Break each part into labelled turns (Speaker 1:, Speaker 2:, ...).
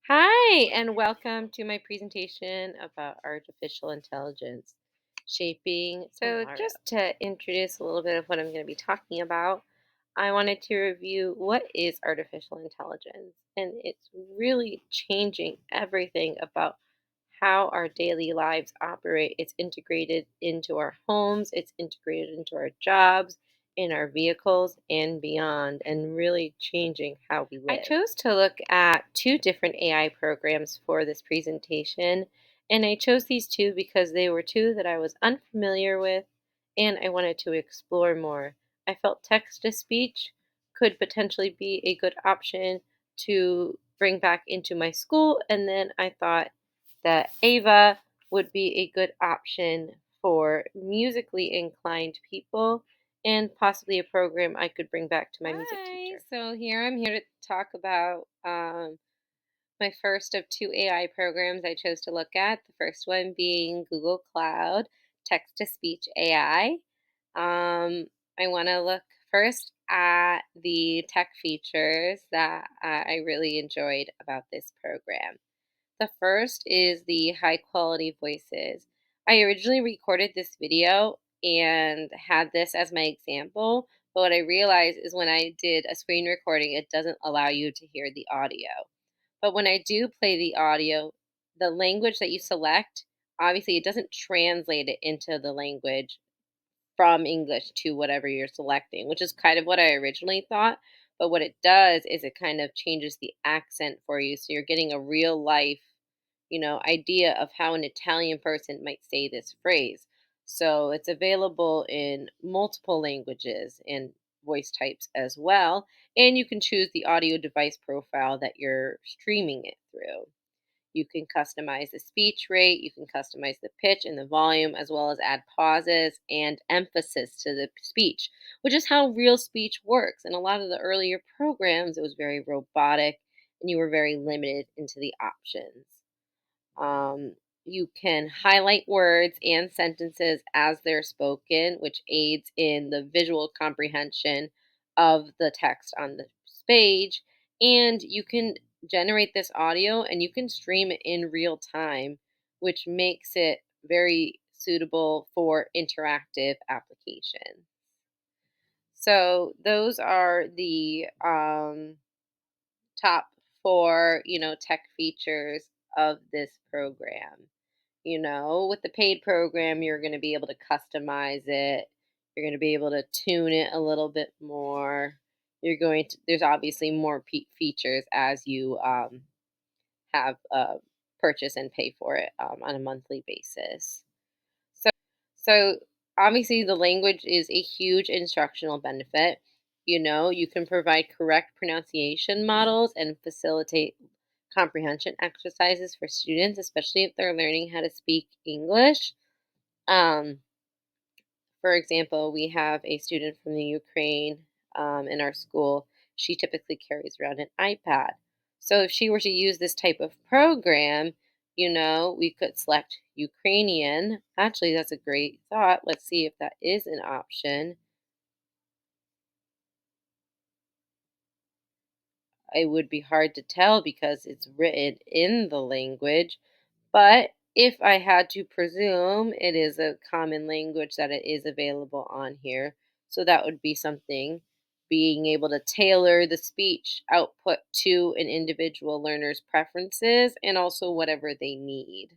Speaker 1: Hi, and welcome to my presentation about artificial intelligence shaping. So, just to introduce a little bit of what I'm going to be talking about, I wanted to review what is artificial intelligence. And it's really changing everything about how our daily lives operate. It's integrated into our homes, it's integrated into our jobs, in our vehicles, and beyond, and really changing how we live. I chose to look at two different AI programs for this presentation, and I chose these two because they were two that I was unfamiliar with and I wanted to explore more. I felt text to speech could potentially be a good option to bring back into my school, and then I thought that Ava would be a good option for musically inclined people and possibly a program I could bring back to my music teacher. So I'm here to talk about my first of two AI programs I chose to look at. The first one being Google Cloud Text to Speech AI. I want to look first at the tech features that I really enjoyed about this program. The first is the high quality voices. I originally recorded this video and had this as my example, but what I realized is when I did a screen recording, it doesn't allow you to hear the audio. But when I do play the audio, the language that you select, obviously it doesn't translate it into the language from English to whatever you're selecting, which is kind of what I originally thought. But what it does is it kind of changes the accent for you. So you're getting a real life, idea of how an Italian person might say this phrase. So it's available in multiple languages and voice types as well. And you can choose the audio device profile that you're streaming it through. You can customize the speech rate, you can customize the pitch and the volume, as well as add pauses and emphasis to the speech, which is how real speech works. In a lot of the earlier programs, it was very robotic and you were very limited into the options. You can highlight words and sentences as they're spoken, which aids in the visual comprehension of the text on the page. And you can generate this audio and you can stream it in real time, which makes it very suitable for interactive applications. So, those are the top four, tech features of this program. With the paid program, you're going to be able to customize it. You're going to be able to tune it a little bit more. There's obviously more features as you have purchase and pay for it on a monthly basis. So, so obviously the language is a huge instructional benefit. You can provide correct pronunciation models and facilitate comprehension exercises for students, especially if they're learning how to speak English. Um, for example, we have a student from the Ukraine in our school. She typically carries around an iPad. So if she were to use this type of program, we could select Ukrainian. Actually, that's a great thought. Let's see if that is an option. It would be hard to tell because it's written in the language. But if I had to presume, it is a common language that it is available on here. So that would be something, being able to tailor the speech output to an individual learner's preferences and also whatever they need.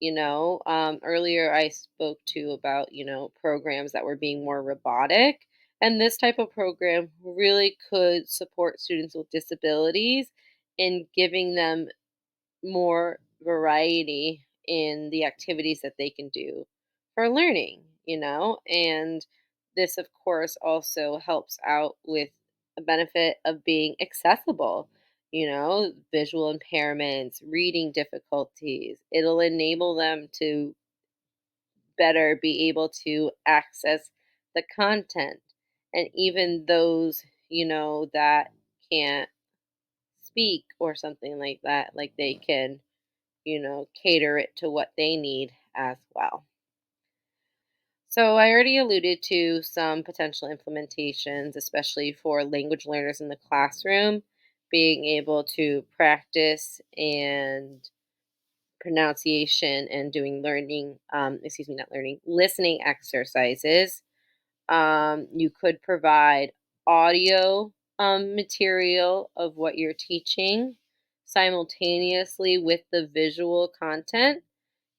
Speaker 1: Earlier I spoke to about, programs that were being more robotic. And this type of program really could support students with disabilities in giving them more variety in the activities that they can do for learning. And this, of course, also helps out with a benefit of being accessible, visual impairments, reading difficulties. It'll enable them to better be able to access the content. And even those, that can't speak or something like that, like they can cater it to what they need as well. So, I already alluded to some potential implementations, especially for language learners in the classroom. being able to practice and pronunciation and doing excuse me, not learning, listening exercises. You could provide audio material of what you're teaching simultaneously with the visual content.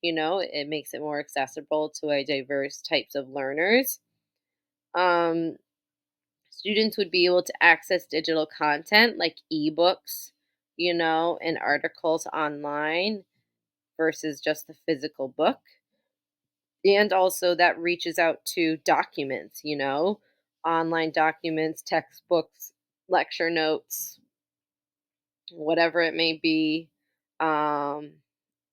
Speaker 1: It makes it more accessible to a diverse types of learners. Um, Students would be able to access digital content like ebooks, and articles online versus just the physical book. And also that reaches out to documents, online documents, textbooks, lecture notes, whatever it may be. Um,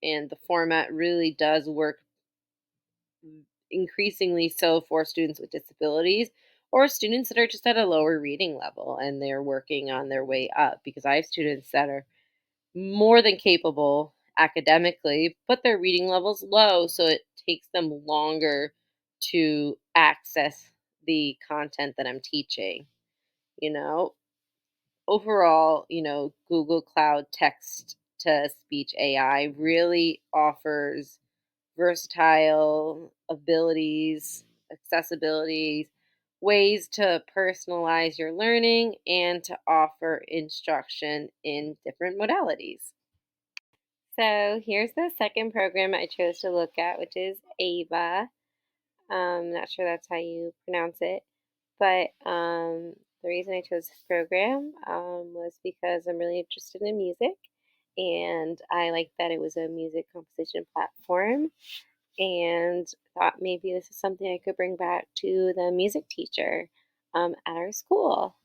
Speaker 1: and the format really does work increasingly so for students with disabilities or students that are just at a lower reading level and they're working on their way up, because I have students that are more than capable academically, but their reading level's low, so it takes them longer to access the content that I'm teaching. You know, Overall, Google Cloud text to speech AI really offers versatile abilities, accessibilities, ways to personalize your learning, and to offer instruction in different modalities. So here's the second program I chose to look at, which is AVA. Not sure that's how you pronounce it, but the reason I chose this program was because I'm really interested in music, and I liked that it was a music composition platform, and thought maybe this is something I could bring back to the music teacher at our school.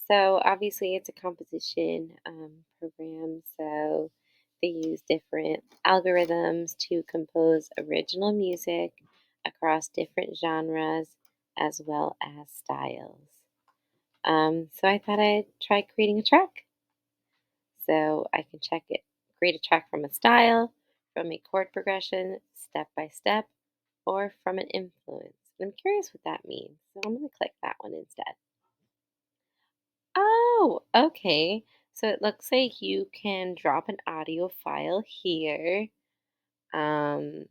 Speaker 1: So obviously, it's a composition program. So they use different algorithms to compose original music across different genres as well as styles. So I thought I'd try creating a track. So I can create a track from a style, from a chord progression, step by step, or from an influence. And I'm curious what that means. So I'm going to click that one instead. Oh, okay. So it looks like you can drop an audio file here, um,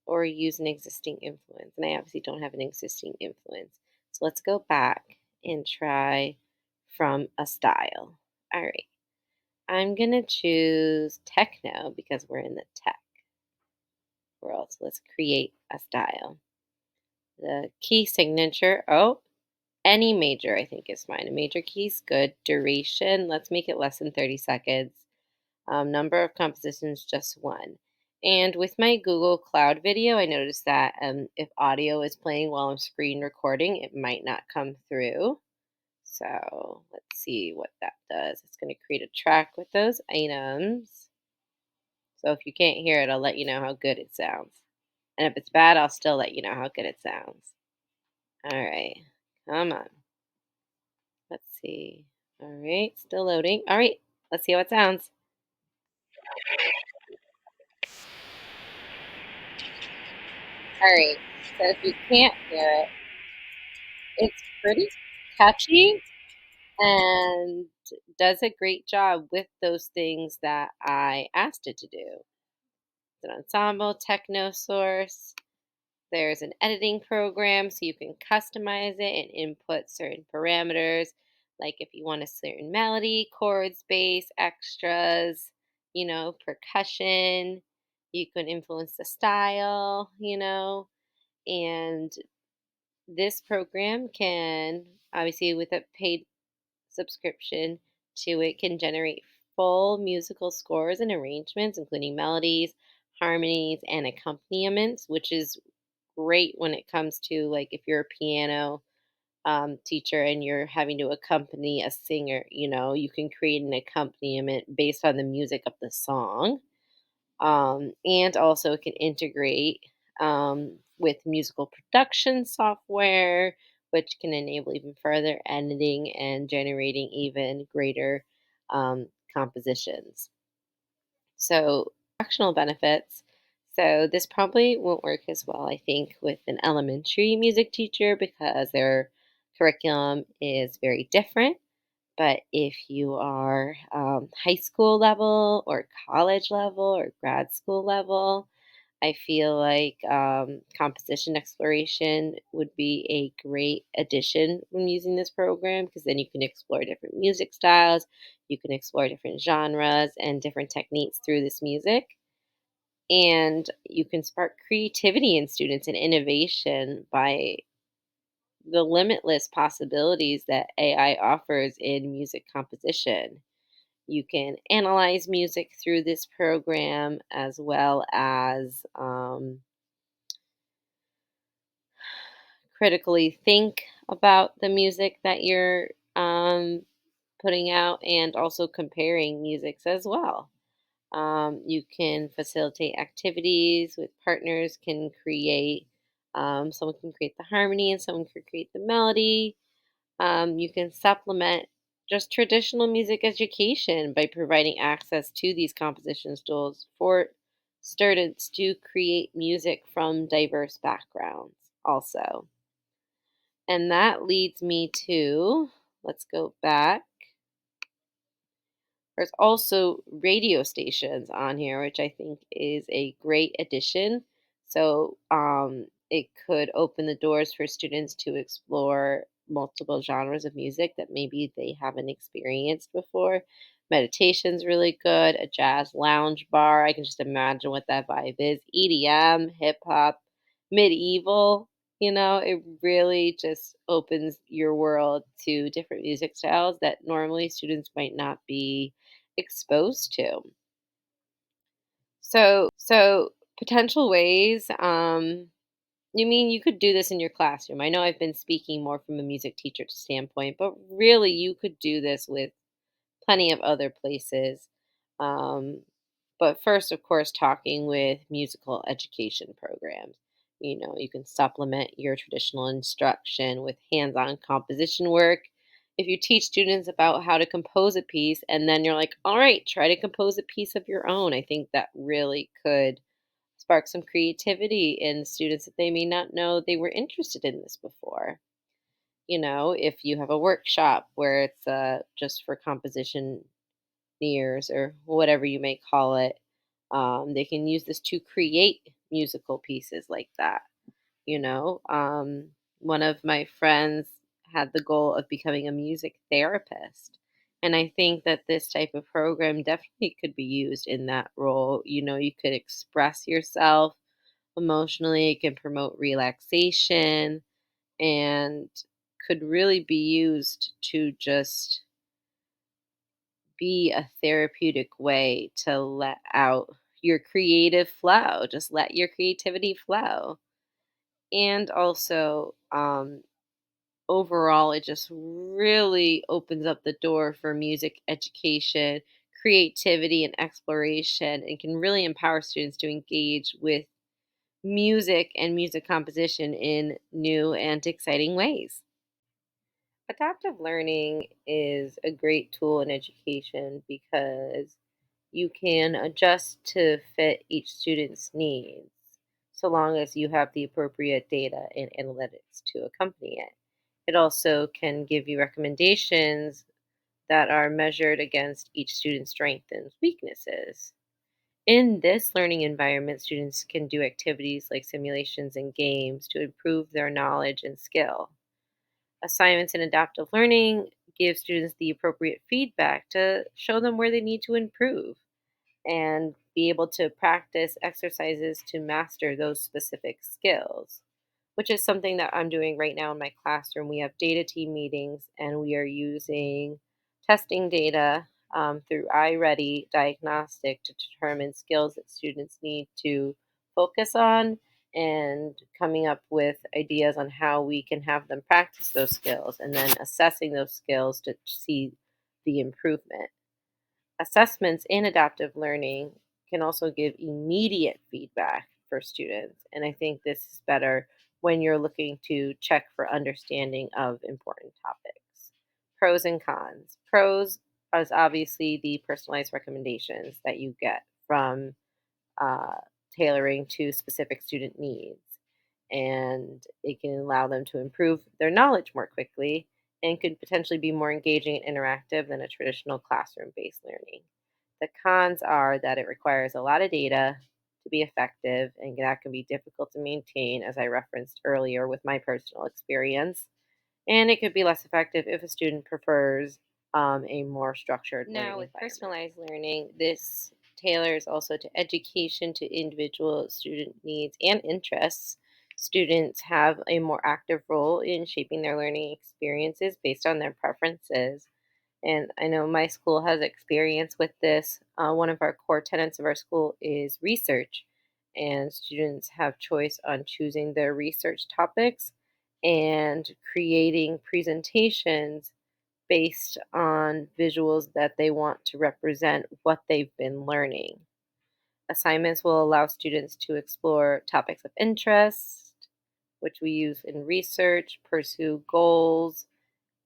Speaker 1: or use an existing influence. And I obviously don't have an existing influence. So let's go back and try from a style. All right. I'm going to choose techno because we're in the tech world. So let's create a style. The key signature. Oh, any major, I think, is fine. A major key is good. Duration, let's make it less than 30 seconds. Number of compositions, just one. And with my Google Cloud video, I noticed that if audio is playing while I'm screen recording, it might not come through. So let's see what that does. It's going to create a track with those items. So if you can't hear it, I'll let you know how good it sounds. And if it's bad, I'll still let you know how good it sounds. All right, come on. Let's see. All right, still loading. All right, let's see how it sounds. All right, so if you can't hear it, it's pretty catchy and does a great job with those things that I asked it to do. It's an ensemble, techno source. There's an editing program so you can customize it and input certain parameters, like if you want a certain melody, chords, bass, extras, percussion. You can influence the style, and this program can, obviously, with a paid subscription to it, can generate full musical scores and arrangements, including melodies, harmonies, and accompaniments, which is great when it comes to, like, if you're a piano teacher and you're having to accompany a singer, you can create an accompaniment based on the music of the song. And also it can integrate with musical production software, which can enable even further editing and generating even greater compositions. So, fractional benefits. So, this probably won't work as well, I think, with an elementary music teacher because their curriculum is very different. But if you are high school level or college level or grad school level, I feel like composition exploration would be a great addition when using this program because then you can explore different music styles, you can explore different genres and different techniques through this music. And you can spark creativity in students and innovation by the limitless possibilities that AI offers in music composition. You can analyze music through this program as well as critically think about the music that you're putting out and also comparing musics as well. You can facilitate activities with partners, can create, someone can create the harmony and someone can create the melody. You can supplement just traditional music education by providing access to these composition tools for students to create music from diverse backgrounds, also. And that leads me to, let's go back. There's also radio stations on here, which I think is a great addition. So it could open the doors for students to explore multiple genres of music that maybe they haven't experienced before. Meditation's really good. A jazz lounge bar, I can just imagine what that vibe is. EDM, hip hop, medieval. It really just opens your world to different music styles that normally students might not be exposed to. So potential ways, you mean you could do this in your classroom. I know I've been speaking more from a music teacher standpoint, but really you could do this with plenty of other places. Um, but first, of course, talking with musical education programs. You can supplement your traditional instruction with hands on composition work. If you teach students about how to compose a piece and then you're like, all right, try to compose a piece of your own, I think that really could spark some creativity in students that they may not know they were interested in this before. If you have a workshop where it's just for composition ears or whatever you may call it. They can use this to create musical pieces like that. One of my friends had the goal of becoming a music therapist. And I think that this type of program definitely could be used in that role. You could express yourself emotionally, it can promote relaxation, and could really be used to just be a therapeutic way to let out your creative flow. Just let your creativity flow. And also, overall, it just really opens up the door for music education, creativity, and exploration, and can really empower students to engage with music and music composition in new and exciting ways. Adaptive learning is a great tool in education because you can adjust to fit each student's needs so long as you have the appropriate data and analytics to accompany it. It also can give you recommendations that are measured against each student's strengths and weaknesses. In this learning environment, students can do activities like simulations and games to improve their knowledge and skill. Assignments and adaptive learning give students the appropriate feedback to show them where they need to improve and be able to practice exercises to master those specific skills, which is something that I'm doing right now in my classroom. We have data team meetings and we are using testing data through iReady diagnostic to determine skills that students need to focus on and coming up with ideas on how we can have them practice those skills and then assessing those skills to see the improvement. Assessments in adaptive learning can also give immediate feedback for students. And I think this is better when you're looking to check for understanding of important topics. Pros and cons. Pros is obviously the personalized recommendations that you get from uh, tailoring to specific student needs. And it can allow them to improve their knowledge more quickly and could potentially be more engaging and interactive than a traditional classroom-based learning. The cons are that it requires a lot of data to be effective, and that can be difficult to maintain, as I referenced earlier with my personal experience. And it could be less effective if a student prefers a more structured learning Now, with environment. Personalized learning, this tailors also to education, to individual student needs and interests. Students have a more active role in shaping their learning experiences based on their preferences. And I know my school has experience with this. One of our core tenets of our school is research, and students have choice on choosing their research topics and creating presentations based on visuals that they want to represent what they've been learning. Assignments will allow students to explore topics of interest, which we use in research, pursue goals,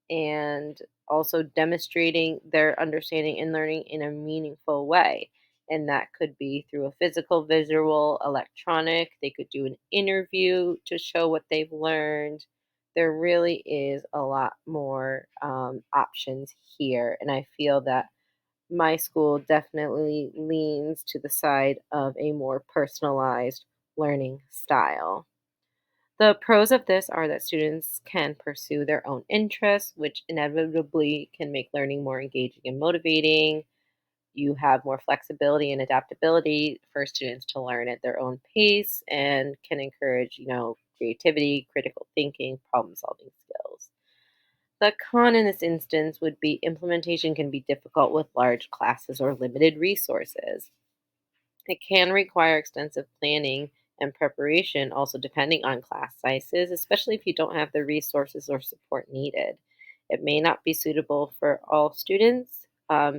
Speaker 1: and also demonstrating their understanding and learning in a meaningful way. And that could be through a physical, visual, electronic. They could do an interview to show what they've learned. There really is a lot more options here. And I feel that my school definitely leans to the side of a more personalized learning style. The pros of this are that students can pursue their own interests, which inevitably can make learning more engaging and motivating. You have more flexibility and adaptability for students to learn at their own pace and can encourage, creativity, critical thinking, problem solving skills. The con in this instance would be implementation can be difficult with large classes or limited resources. It can require extensive planning and preparation, also depending on class sizes, especially if you don't have the resources or support needed. It may not be suitable for all students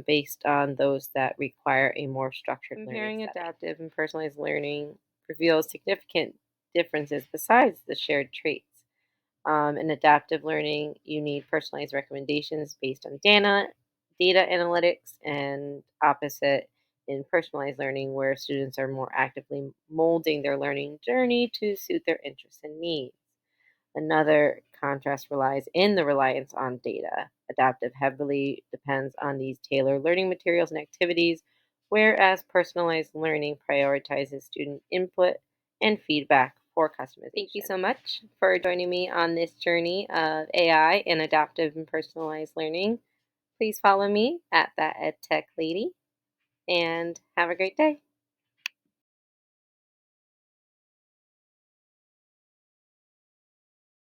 Speaker 1: based on those that require a more structured Comparing learning setting. Adaptive and personalized learning reveals significant differences besides the shared traits. In adaptive learning, you need personalized recommendations based on data analytics, and opposite in personalized learning, where students are more actively molding their learning journey to suit their interests and needs. Another contrast relies in the reliance on data. Adaptive heavily depends on these tailored learning materials and activities, whereas personalized learning prioritizes student input and feedback for customization. Thank you so much for joining me on this journey of AI and adaptive and personalized learning. Please follow me at that EdTech Lady and have a great day.